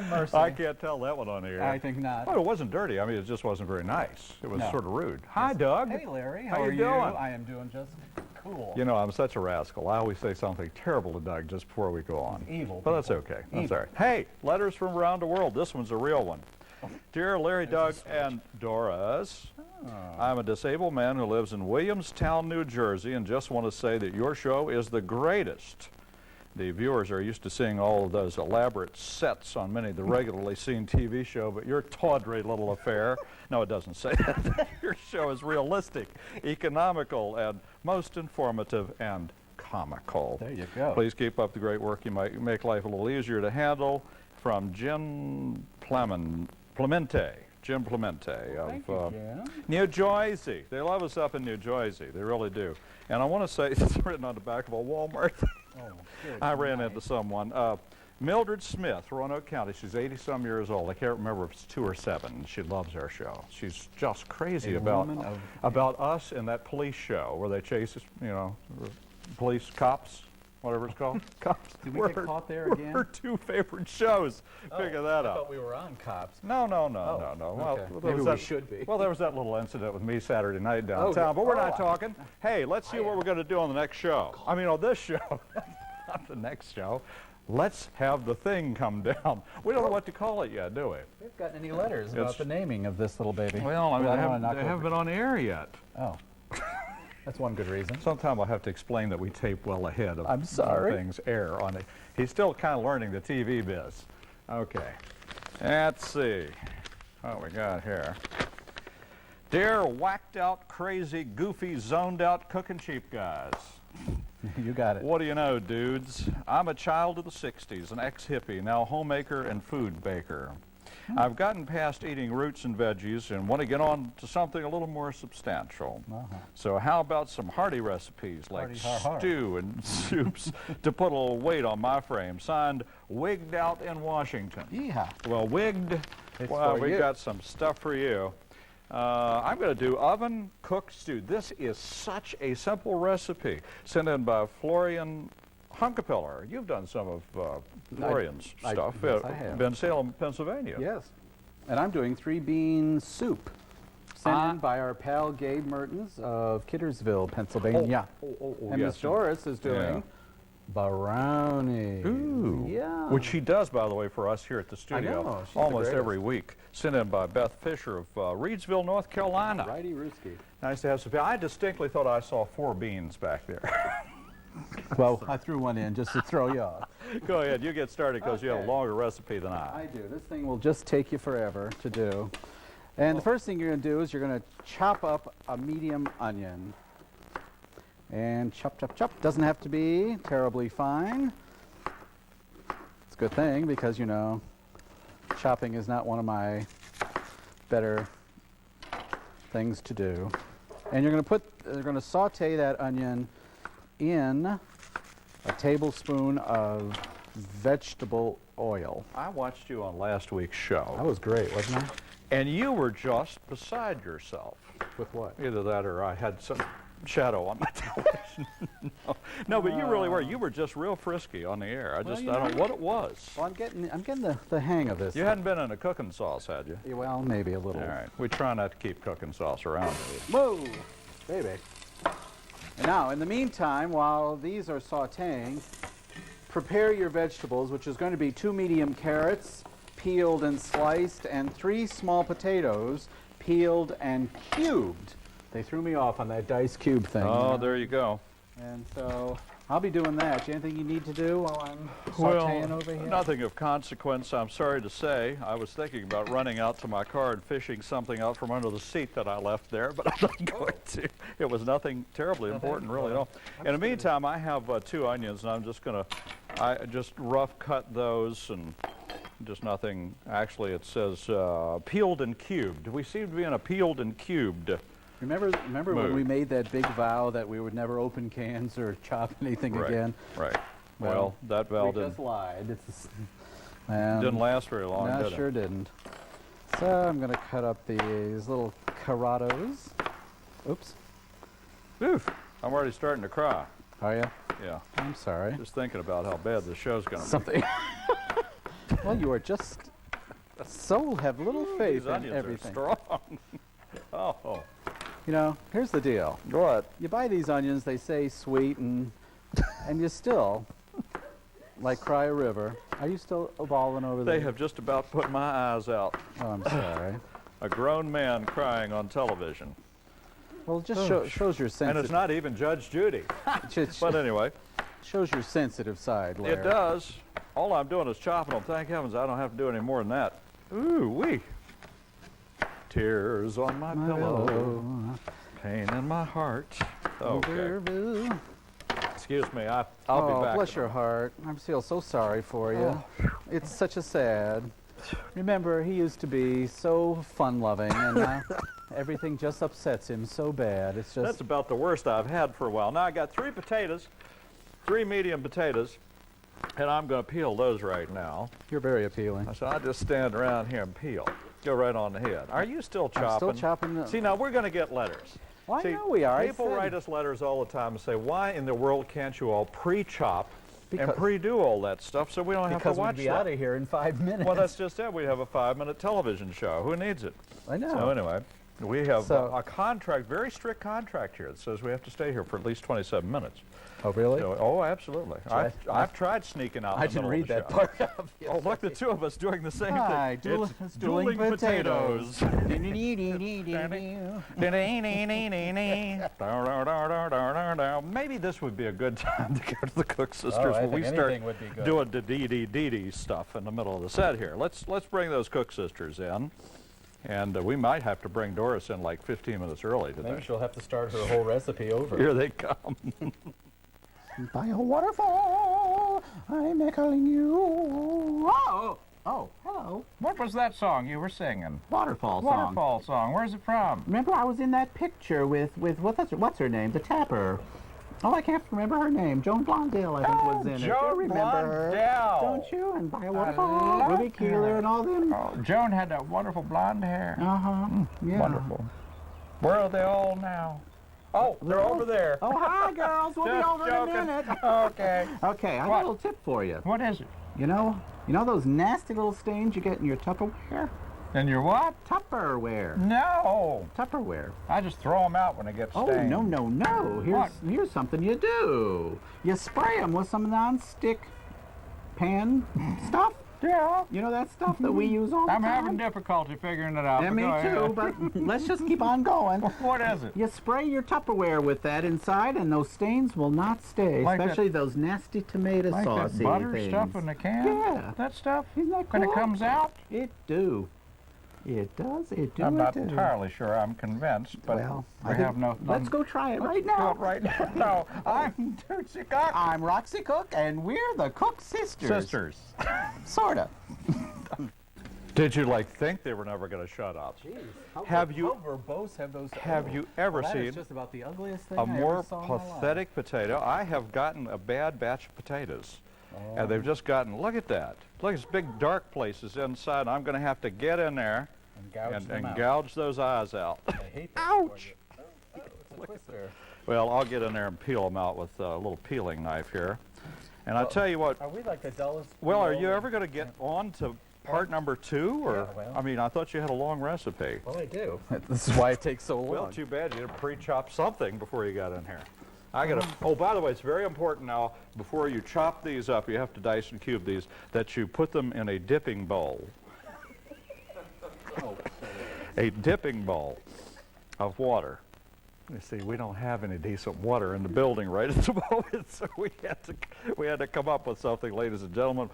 mercy. I can't tell that one on the air. I think not. Well, it wasn't dirty. I mean, it just wasn't very nice. It was sort of rude. Hi, Doug. Hey, Larry. How are you doing? I am doing just cool. You know, I'm such a rascal. I always say something terrible to Doug just before we go on. Evil. But that's okay. That's all right. Hey, letters from around the world. This one's a real one. Dear Larry, Doug, and Doris, I'm a disabled man who lives in Williamstown, New Jersey, and just want to say that your show is the greatest. The viewers are used to seeing all of those elaborate sets on many of the regularly seen TV show, but your tawdry little affair, no, it doesn't say that. Your show is realistic, economical, and most informative and comical. There you go. Please keep up the great work. You might make life a little easier to handle. From Jim Clemente. Jim Clemente of New Jersey. They love us up in New Jersey. They really do. And I want to say, it's written on the back of a Walmart. I ran into someone. Mildred Smith, Roanoke County. She's 80-some years old. I can't remember if it's 2 or 7. She loves our show. She's just crazy about us in that police show where they chase, you know, police cops. Whatever it's called. Cops. Did we get caught there again? Her 2 favorite shows. Figure that out. I thought we were on Cops. No. Okay. Well, maybe we should be. Well, there was that little incident with me Saturday night downtown, but we're not talking. Hey, let's see what we're going to do on the next show. I mean, on this show. Not the next show. Let's have the thing come down. We don't know what to call it yet, do we? We haven't gotten any letters about the naming of this little baby. Well, I mean, they haven't been on the air yet. Oh. That's one good reason. Sometime I'll have to explain that we tape well ahead of things air on it. He's still kind of learning the TV biz. Okay. Let's see what we got here. Dear whacked out, crazy, goofy, zoned out Cookin Cheap guys. You got it. What do you know, dudes? I'm a child of the 60s, an ex-hippie, now homemaker and food baker. I've gotten past eating roots and veggies and want to get on to something a little more substantial. So how about some hearty recipes like stew and soups to put a little weight on my frame? Signed, Wigged Out in Washington. Yeehaw. Well, Wigged, well, we've got some stuff for you. I'm going to do oven cooked stew. This is such a simple recipe. Sent in by Florian Hunkapiller. You've done some of Florian's stuff. Yes, I have. In Salem, Pennsylvania. Yes. And I'm doing 3-bean soup. Sent in by our pal Gabe Mertens of Kittersville, Pennsylvania. And Miss Doris is doing brownie. Ooh. Yeah. Which she does, by the way, for us here at the studio. I know. She's almost every week. Sent in by Beth Fisher of Reedsville, North Carolina. Righty Rooski. Nice to have some. I distinctly thought I saw 4 beans back there. Well, I threw one in just to throw you off. Go ahead. You get started because you have a longer recipe than I. I do. This thing will just take you forever to do. And the first thing you're going to do is you're going to chop up a medium onion. And chop, chop, chop. Doesn't have to be terribly fine. It's a good thing because, you know, chopping is not one of my better things to do. And you're going to saute that onion in a tablespoon of vegetable oil. I watched you on last week's show. That was great, wasn't it? And you were just beside yourself. With what? Either that or I had some shadow on my television. No, but you really were. You were just real frisky on the air. I don't know what it was. Well, I'm getting the hang of this. You hadn't been in a cooking sauce, had you? Yeah, well, maybe a little. All right. We try not to keep cooking sauce around. Whoa, baby. And now, in the meantime, while these are sautéing, prepare your vegetables, which is going to be 2 medium carrots, peeled and sliced, and 3 small potatoes, peeled and cubed. They threw me off on that dice cube thing. Oh, there you go. And so I'll be doing that. Anything you need to do while I'm sautéing over here? Nothing of consequence, I'm sorry to say. I was thinking about running out to my car and fishing something out from under the seat that I left there, but I'm not going to. It was nothing terribly important, really, at all. In the meantime, I have 2 onions, and I'm just going to just rough cut those, and just nothing. Actually, it says peeled and cubed. We seem to be in a peeled and cubed. Remember when we made that big vow that we would never open cans or chop anything again? Right. Well, that vow just lied. didn't last very long, no, did it? Sure didn't. So I'm going to cut up these little carrados. Oops. Oof. I'm already starting to cry. Are you? Yeah. I'm sorry. Just thinking about how bad the show's going to be. Something. Well, you are just So have little faith These in onions everything. are strong. Oh. You know, here's the deal. What? You buy these onions, they say sweet, and you still, like cry a river. Are you still bawling over there? They have just about put my eyes out. Oh, I'm sorry. A grown man crying on television. Well, it just shows your And sensitive. it's not even Judge Judy. But anyway, shows your sensitive side, Larry. it does. All I'm doing is chopping them. Thank heavens I don't have to do any more than that. Ooh wee. Tears on my pillow. Pain in my heart. Okay. Excuse me. I'll be back. Bless your heart. I feel so sorry for you. It's such a sad. Remember, he used to be so fun-loving, and now everything just upsets him so bad. It's just. That's about the worst I've had for a while. Now I got 3 potatoes, 3 medium potatoes, and I'm going to peel those right now. You're very appealing. So I'll just stand around here and peel. Go right on the head. Are you still chopping? I'm still chopping. See, now we're going to get letters. Well, See, I know we are. People write us letters all the time and say, why in the world can't you all pre-chop and pre-do all that stuff so we don't have to watch we'd be out of here in 5 minutes. Well, that's just it. We have a 5-minute television show. Who needs it? I know. So anyway, we have a contract, very strict contract here that says we have to stay here for at least 27 minutes. Oh, really? So, oh, absolutely. I've tried sneaking out. I didn't read that part. Oh, look, the two of us doing the same Hi, thing. it's dueling potatoes. Maybe this would be a good time to go to the Cook Sisters I when we think start anything would be good. doing the dee stuff in the middle of the set here. Let's bring those Cook Sisters in. And we might have to bring Doris in like 15 minutes early today. Maybe she'll have to start her whole recipe over. Here they come. By a waterfall, I'm echoing you. Oh, hello. What was that song you were singing? Waterfall song. Waterfall song. Where's it from? Remember, I was in that picture with what's her name? The tapper. Oh, I can't remember her name. Joan Blondell, I think, was in it. Joan You remember her, Blondell. don't you? And By a Waterfall, Ruby Keeler, and all them. Oh, Joan had that wonderful blonde hair. Yeah. Wonderful. Where are they all now? Oh, they're over there. Oh, hi, girls. We'll be Just over joking. in a minute. Okay. Okay, I got What? a little tip for you. What is it? You know those nasty little stains you get in your Tupperware? And your what? Tupperware. No. Tupperware. I just throw them out when they get Oh, stained. no. Here's something you do. You spray them with some non-stick pan stuff. Yeah. You know that stuff that we use all the I'm time? having difficulty figuring it out. Yeah, but me go ahead. too, but let's just keep on going. What is it? You spray your Tupperware with that inside, and those stains will not stay, Like especially those nasty tomato Like saucy that butter things. stuff in the can? Yeah. That stuff? Isn't that When it cool? comes out? It do. It does. It do. I'm it not do. entirely sure I'm convinced, but Well, I have no... Let's go try it right Do now. it right now. No, I'm Tootsie Cook. I'm Roxy Cook, and we're the Cook Sisters. Sisters. Sorta. Did you think they were never going to shut up? Have you verbose have those? Have you ever seen just about the ugliest thing a I ever more saw in my life. pathetic potato? I have gotten a bad batch of potatoes. And they've just gotten, look at that. Look, it's big dark places inside. I'm going to have to get in there and gouge those eyes out. I hate that. Ouch! Oh, it's a twister. Well, I'll get in there and peel them out with a little peeling knife here. And I'll tell you what, Are we like the dullest? well, are you ever going to get on to part number 2? Or, Yeah, well. I mean, I thought you had a long recipe. Well, I do. This is why it takes so long. Well, too bad you didn't pre-chop something before you got in here. I gotta, oh, by the way, it's very important now, before you chop these up, you have to dice and cube these, that you put them in a dipping bowl. A dipping bowl of water. You see, we don't have any decent water in the building right at the moment, so we had to come up with something, ladies and gentlemen.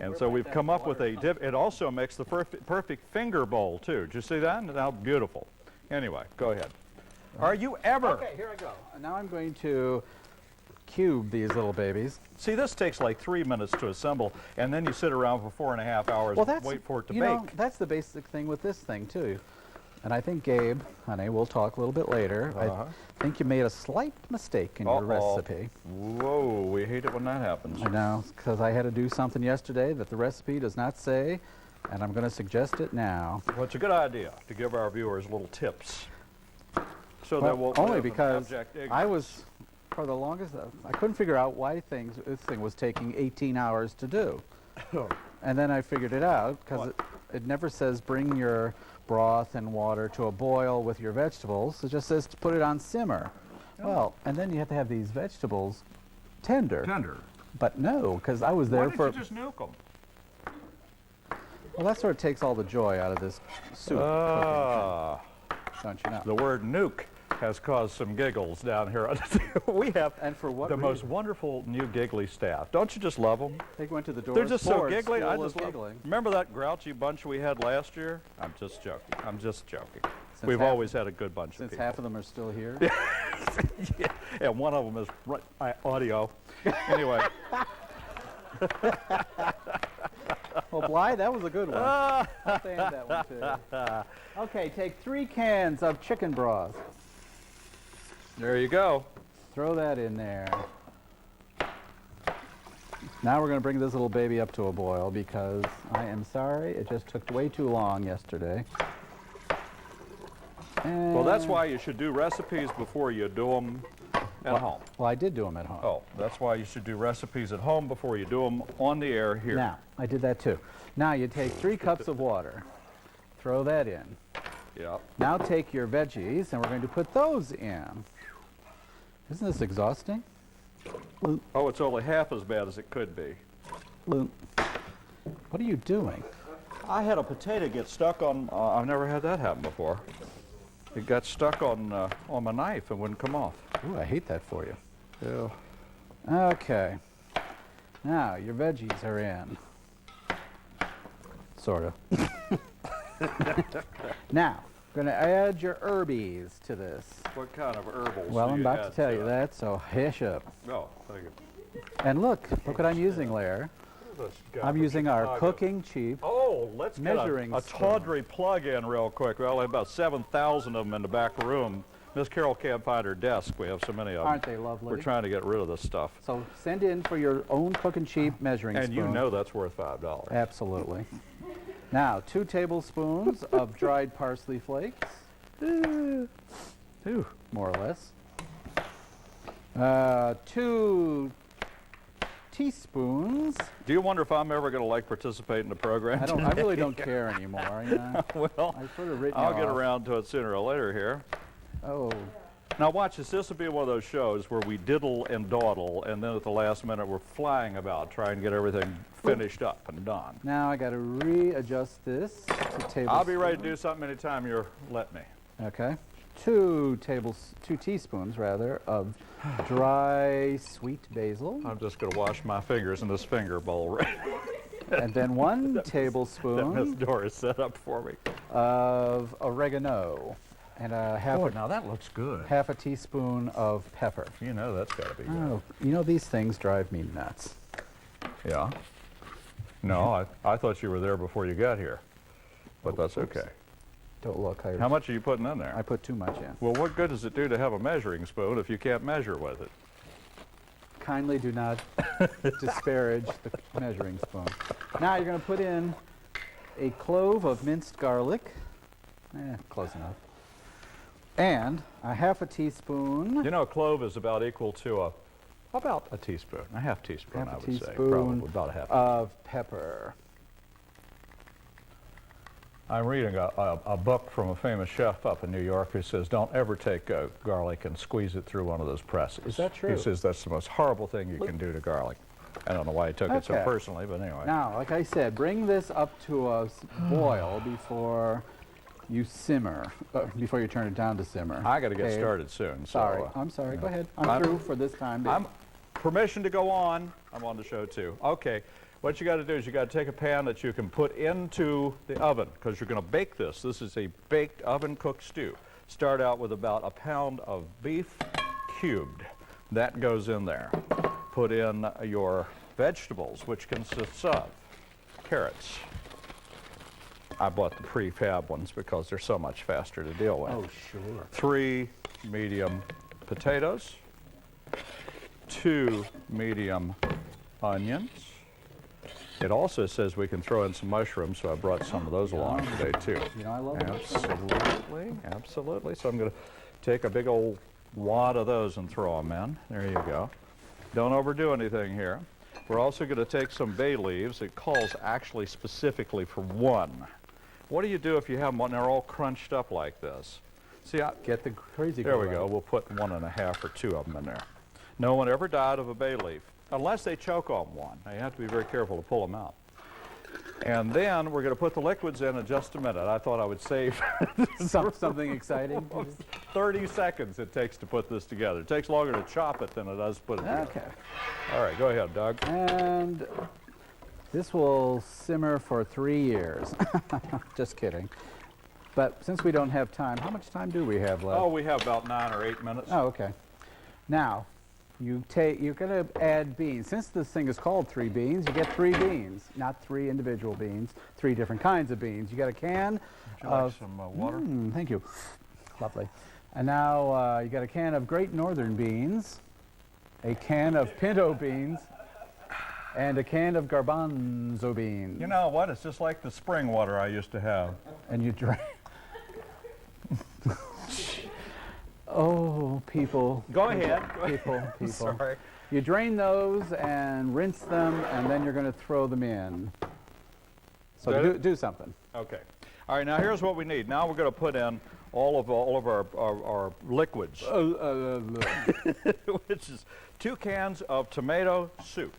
And so we've come up with a dip. It also makes the perfect finger bowl, too. Did you see that? Now, beautiful. Anyway, go ahead. Are you ever... Okay, here I go. Now I'm going to cube these little babies. See, this takes like 3 minutes to assemble, and then you sit around for 4.5 hours and wait for it to you bake. know, that's the basic thing with this thing, too. And I think, Gabe, honey, we'll talk a little bit later. I think you made a slight mistake in your recipe. Whoa, we hate it when that happens. I know, because I had to do something yesterday that the recipe does not say, and I'm going to suggest it now. Well, it's a good idea to give our viewers little tips. So Well, that we'll only live in because abject ignorance. I was, for the longest, I couldn't figure out why this thing was taking 18 hours to do. And then I figured it out because it never says bring your broth and water to a boil with your vegetables. It just says to put it on simmer. Oh. Well, and then you have to have these vegetables tender. Tender. But no, because I was there Why for... didn't you just nuke them? Well, that sort of takes all the joy out of this soup. Ah. Don't you know? The word nuke has caused some giggles down here. We have And for what the most reason? wonderful new giggly staff. Don't you just love them? They went to the door. They're just so giggly. I I just love. giggling. Remember that grouchy bunch we had last year? I'm just joking. I'm just joking. Since We've half- always had a good bunch of Since people. half of them are still here. Yeah, and one of them is audio. Anyway. Well, Bly, that was a good one. I'll stand that one too. Okay, take 3 cans of chicken broth. There you go. Throw that in there. Now we're going to bring this little baby up to a boil because I am sorry, it just took way too long yesterday. Well, that's why you should do recipes before you do them at home. Well, I did do them at home. Oh, that's why you should do recipes at home before you do them on the air here. Now, I did that too. Now you take 3 cups of water. Throw that in. Yeah. Now take your veggies and we're going to put those in. Isn't this exhausting? Oh, it's only half as bad as it could be. What are you doing? I had a potato get stuck on. I've never had that happen before. It got stuck on my knife and wouldn't come off. Ooh, I hate that for you. Yeah. Okay. Now your veggies are in. Sort of. Now, we're going to add your herbies to this. What kind of herbals? Well, do I'm you about to add tell you it? that, so hush up. Oh, thank you. And look what I'm using, Lair. I'm using our Cookin Cheap. Oh, let's get measuring a spoon. tawdry plug-in real quick. Well, we have about 7,000 of them in the back room. Miss Carol can't find her desk. We have so many of them. Aren't they lovely? We're trying to get rid of this stuff. So send in for your own Cookin Cheap measuring And spoon. you know that's worth $5. Absolutely. Now, 2 tablespoons of dried parsley flakes. 2, more or less. 2 teaspoons. Do you wonder if I'm ever going to like participate in the program? I really don't care anymore. You know? Well, I've sort of written I'll you get off. around to it sooner or later here. Oh, Now watch this. This will be one of those shows where we diddle and dawdle, and then at the last minute we're flying about trying to get everything finished up and done. now I got to readjust this to tablespoons. I'll be ready to do something anytime you let me. Okay. 2 teaspoons rather of dry sweet basil, I'm just going to wash my fingers in this finger bowl right and then 1 that Miss tablespoon Doris set up for me. of oregano, and Now that looks good. half a teaspoon of pepper. You know that's got to be good. Oh, you know these things drive me nuts. Yeah. No, I thought you were there before you got here, but that's okay. Don't look. How much are you putting in there? I put too much in. Well, what good does it do to have a measuring spoon if you can't measure with it? Kindly do not disparage the measuring spoon. Now you're going to put in a clove of minced garlic. Close enough. And a half a teaspoon. You know, a clove is about equal to about a teaspoon, a half teaspoon, Half a I would say, teaspoon probably about a half. of pepper. I'm reading a book from a famous chef up in New York who says, don't ever take garlic and squeeze it through one of those presses. Is that true? He says that's the most horrible thing you can do to garlic. I don't know why he took it so Okay. personally, but anyway. Now, like I said, bring this up to a boil before you simmer, before you turn it down to simmer. I got to get Okay. started soon. So, Sorry. I'm sorry. Go ahead. I'm through for this time. babe. Permission to go on. I'm on the show too. Okay. What you got to do is you got to take a pan that you can put into the oven because you're going to bake this. This is a baked oven cooked stew. Start out with about a pound of beef cubed. That goes in there. Put in your vegetables, which consists of carrots. I bought the prefab ones because they're so much faster to deal with. Oh, sure. 3 medium potatoes, 2 medium onions. It also says we can throw in some mushrooms, so I brought some of those along today too. You know I love it. Absolutely, absolutely. So I'm going to take a big old wad of those and throw them in. There you go. Don't overdo anything here. We're also going to take some bay leaves. It calls actually specifically for one. What do you do if you have them and they're all crunched up like this? See, Get the crazy there we glue go. out. We'll put 1.5 or 2 of them in there. No one ever died of a bay leaf, unless they choke on one. Now, you have to be very careful to pull them out. And then we're going to put the liquids in just a minute. I thought I would save Something exciting. 30 seconds it takes to put this together. It takes longer to chop it than it does to put it together. Okay. All right, go ahead, Doug. And this will simmer for 3 years. Just kidding. But since we don't have time, how much time do we have left? Oh, we have about 9 or 8 minutes. Oh, okay. Now, you're going to add beans. Since this thing is called 3 beans, you get 3 beans, not 3 individual beans, 3 different kinds of beans. You got a can Would you of like some water? Thank you. Lovely. And now you got a can of Great Northern beans, a can of pinto beans, and a can of garbanzo beans. You know what? It's just like the spring water I used to have. And you drain. Oh, people. Go ahead. People. Sorry. You drain those and rinse them, and then you're going to throw them in. So do something. Okay. All right, now here's what we need. Now we're going to put in all of our liquids, which is 2 cans of tomato soup.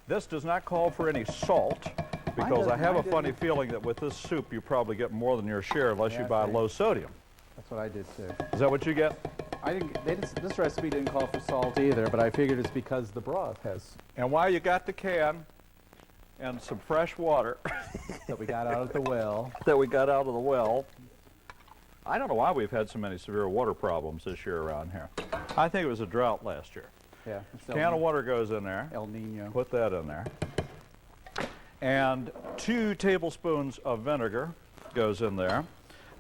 This does not call for any salt, because I have a funny feeling that with this soup you probably get more than your share unless you buy low sodium. That's what I did too. Is that what you get? This recipe didn't call for salt either, but I figured it's because the broth has And while you got the can and some fresh water that we got out of the well. I don't know why we've had so many severe water problems this year around here. I think it was a drought last year. Yeah. Can of water goes in there. El Nino. Put that in there. And 2 tablespoons of vinegar goes in there.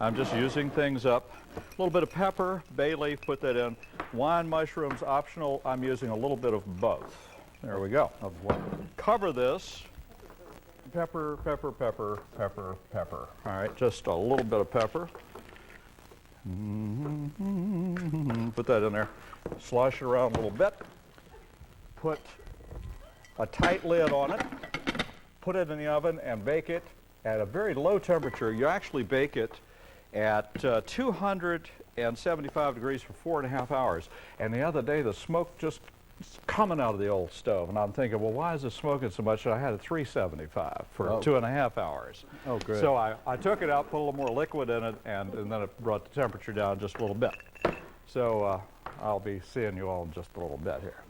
I'm just using things up. A little bit of pepper, bay leaf, put that in. Wine mushrooms, optional. I'm using a little bit of both. There we go. Of what? Cover this. Pepper, pepper, pepper, pepper, pepper. All right, just a little bit of pepper. Put that in there. Slosh it around a little bit. Put a tight lid on it. Put it in the oven and bake it at a very low temperature. You actually bake it at 275 degrees for 4.5 hours. And the other day, the smoke just coming out of the old stove. And I'm thinking, well, why is it smoking so much? And I had it 375 for 2.5 hours. Oh, good. So I took it out, put a little more liquid in it, and then it brought the temperature down just a little bit. So I'll be seeing you all in just a little bit here.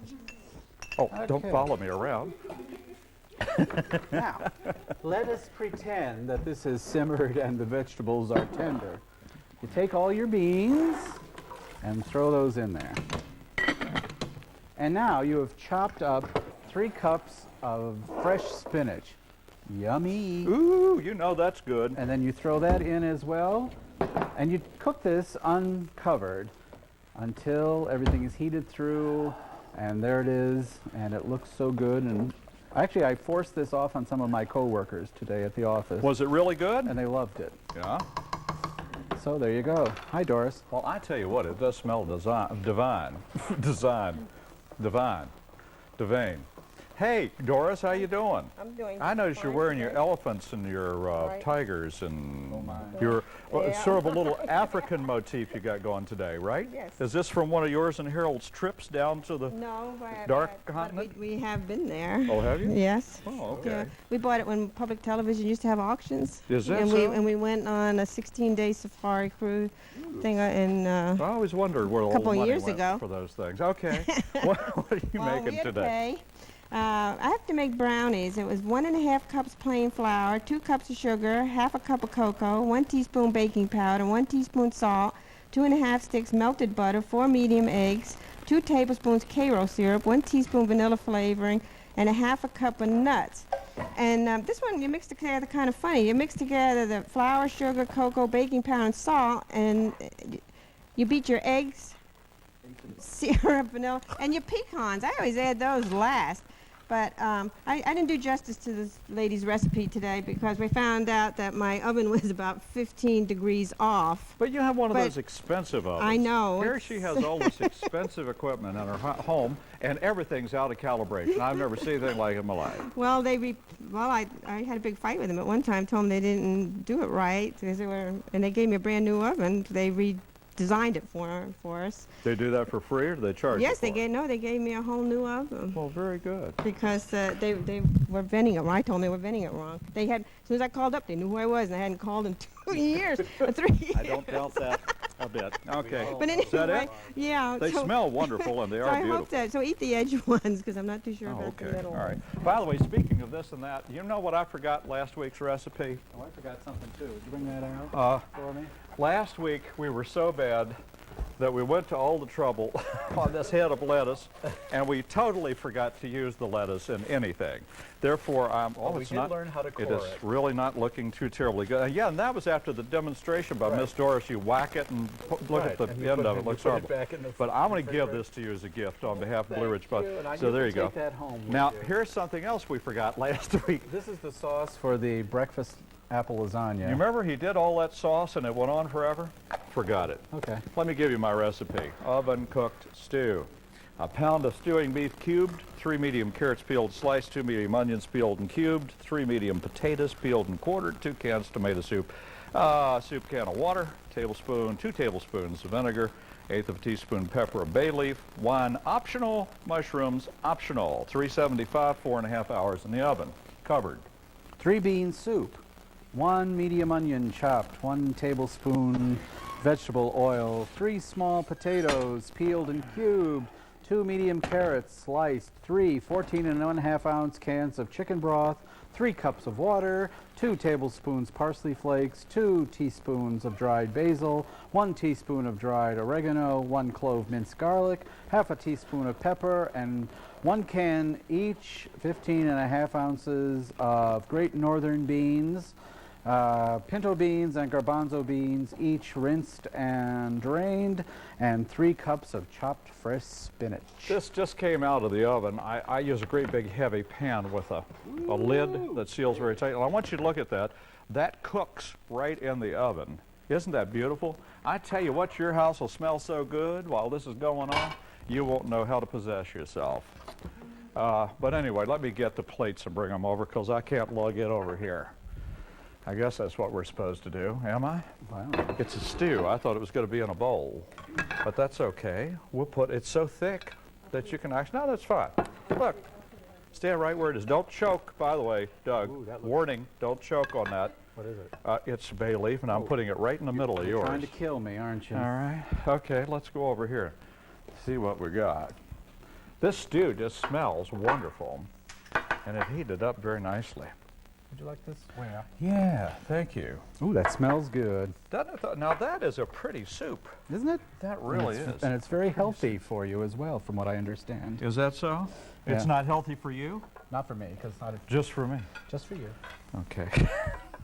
Oh, don't Okay. follow me around. Now, let us pretend that this is simmered and the vegetables are tender. You take all your beans and throw those in there. And now you have chopped up 3 cups of fresh spinach. Yummy. Ooh, you know that's good. And then you throw that in as well. And you cook this uncovered until everything is heated through. And there it is. And it looks so good. And actually, I forced this off on some of my coworkers today at the office. Was it really good? And they loved it. Yeah. So there you go. Hi, Doris. Well, I tell you what, it does smell divine. Divine. Hey, Doris, how you doing? I'm doing I noticed you're fine wearing your today. elephants and your Right. tigers and Oh, my. your Yeah. sort of a little African motif you got going today, right? Yes. Is this from one of yours and Harold's trips down to the... No, but Dark but continent? we have been there. Oh, have you? Yes. Oh, okay. Yeah. We bought it when public television used to have auctions. Is that and so? we went on a 16-day safari cruise thing I always wondered where all the couple money years went ago. for those things. Okay. what are you well, we making had to today? pay. I have to make brownies. It was 1.5 cups plain flour, 2 cups of sugar, half a cup of cocoa, 1 teaspoon baking powder, 1 teaspoon salt, 2.5 sticks melted butter, 4 medium eggs, 2 tablespoons Karo syrup, 1 teaspoon vanilla flavoring, and 1/2 cup of nuts. And this one you mix together kind of funny. You mix together the flour, sugar, cocoa, baking powder, and salt, and you beat your eggs, syrup, vanilla, and your pecans. I always add those last. But I didn't do justice to this lady's recipe today because we found out that my oven was about 15 degrees off. But you have one of But those expensive ovens. I know. Here she has all this expensive equipment in her home, and everything's out of calibration. I've never seen anything like it in my life. Well, I had a big fight with them at one time. Told them they didn't do it right because and they gave me a brand new oven. They redesigned it for us. They do that for free, or do they charge? Yes, you for it? they gave me a whole new oven. Well, very good. Because they were vending it wrong. I told them they were vending it wrong. They had, as soon as I called up, they knew who I was, and I hadn't called in 2 years, 3 years. I don't doubt that a bit. Okay. But anyway, Is that it? yeah. They smell wonderful, and they so are I beautiful. hope that. So eat the edge ones, because I'm not too sure Oh, about the okay. middle. All right. By the way, speaking of this and that, you know what I forgot last week's recipe? Oh, I forgot something too. Did you bring that out for me? Last week we were so bad that we went to all the trouble on this head of lettuce, and we totally forgot to use the lettuce in anything. Therefore, we did learn how to core it is it. really not looking too terribly good. Yeah, and that was after the demonstration by Miss Doris. You whack it and look at the end of it. Looks horrible. But I'm going to give this to you as a gift on behalf of Blue Ridge Pub. So there you go. Take that home with Now, you. here's something else we forgot last week. This is the sauce for the breakfast apple lasagna. You remember he did all that sauce and it went on forever? Forgot it. Okay. Let me give you my recipe. Oven cooked stew. A pound of stewing beef cubed, 3 medium carrots peeled sliced, 2 medium onions peeled and cubed, 3 medium potatoes peeled and quartered, 2 cans tomato soup, soup can of water, 2 tablespoons of vinegar, 1/8 of a teaspoon pepper, a bay leaf, wine optional, mushrooms optional, 375, 4.5 hours in the oven, covered. 3 bean soup, 1 medium onion chopped, 1 tablespoon vegetable oil, 3 small potatoes peeled and cubed, 2 medium carrots sliced, 3 14.5 ounce cans of chicken broth, 3 cups of water, 2 tablespoons parsley flakes, 2 teaspoons of dried basil, 1 teaspoon of dried oregano, 1 clove minced garlic, half a teaspoon of pepper, and 1 can each 15.5 ounces of Great Northern beans, pinto beans and garbanzo beans, each rinsed and drained, and 3 cups of chopped fresh spinach. This just came out of the oven. I use a great big heavy pan with a lid that seals very tight. And I want you to look at that. That cooks right in the oven. Isn't that beautiful? I tell you what, your house will smell so good while this is going on, you won't know how to possess yourself. But anyway, let me get the plates and bring them over because I can't lug it over here. I guess that's what we're supposed to do, am I? Wow. It's a stew. I thought it was going to be in a bowl, but that's okay. It's so thick that you can actually, no, that's fine. Look, stand right where it is. Don't choke, by the way, Doug. Ooh, that looks- Warning, don't choke on that. What is it? It's bay leaf, and I'm putting it right in the middle of You're yours. trying to kill me, aren't you? All right. Okay, let's go over here. See what we got. This stew just smells wonderful, and it heated up very nicely. Would you like this? Where? Yeah, thank you. Ooh, that smells good. Now that is a pretty soup. Isn't it? That really And is. And it's very healthy for you as well, from what I understand. Is that so? Yeah. It's not healthy for you? Not for me, because Just for me. just for you. Okay.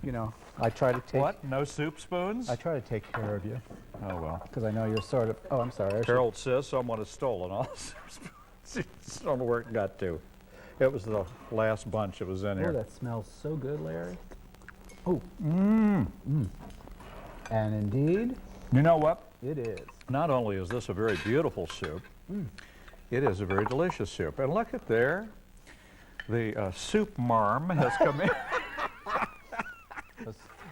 You know, I try to take. What? No soup spoons? I try to take care of you, Oh, well. because I know you're sort of. Oh, I'm sorry. I should- Harold says someone has stolen all the soup spoons. I don't know where it got to. It was the last bunch that was in Oh, here. that smells so good, Larry. Oh, Mmm. and indeed, You know what? it is. Not only is this a very beautiful soup, it is a very delicious soup. And look at there. The soup marm has come in.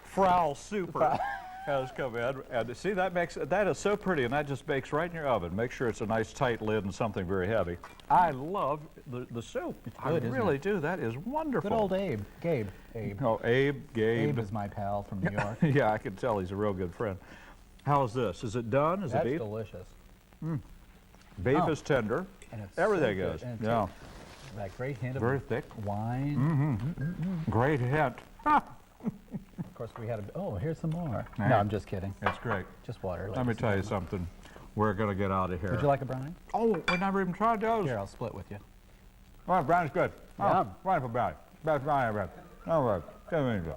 Frau Super has come in. And see, that is so pretty, and that just bakes right in your oven. Make sure it's a nice tight lid and something very heavy. I love the soup. I good, isn't really it? do. That is wonderful. Good old Abe. Gabe. Oh, Gabe. Abe is my pal from New York. Yeah, I can tell he's a real good friend. How is this? Is it done? Is That's it beef? delicious. Beef Oh. is tender. And it's Everything so good. is. And it Yeah. takes that great hint of Very thick. wine. Great hint. Of course, we had a. Oh, here's some more. Right. No, I'm just kidding. It's great. Just water. Let me ladies tell you and gentlemen. something. We're going to get out of here. Would you like a brownie? Oh, we never even tried those. Here, I'll split with you. Oh, brownie's good. Yum. Wonderful brownie. Best brownie I've ever had. All right. Come in.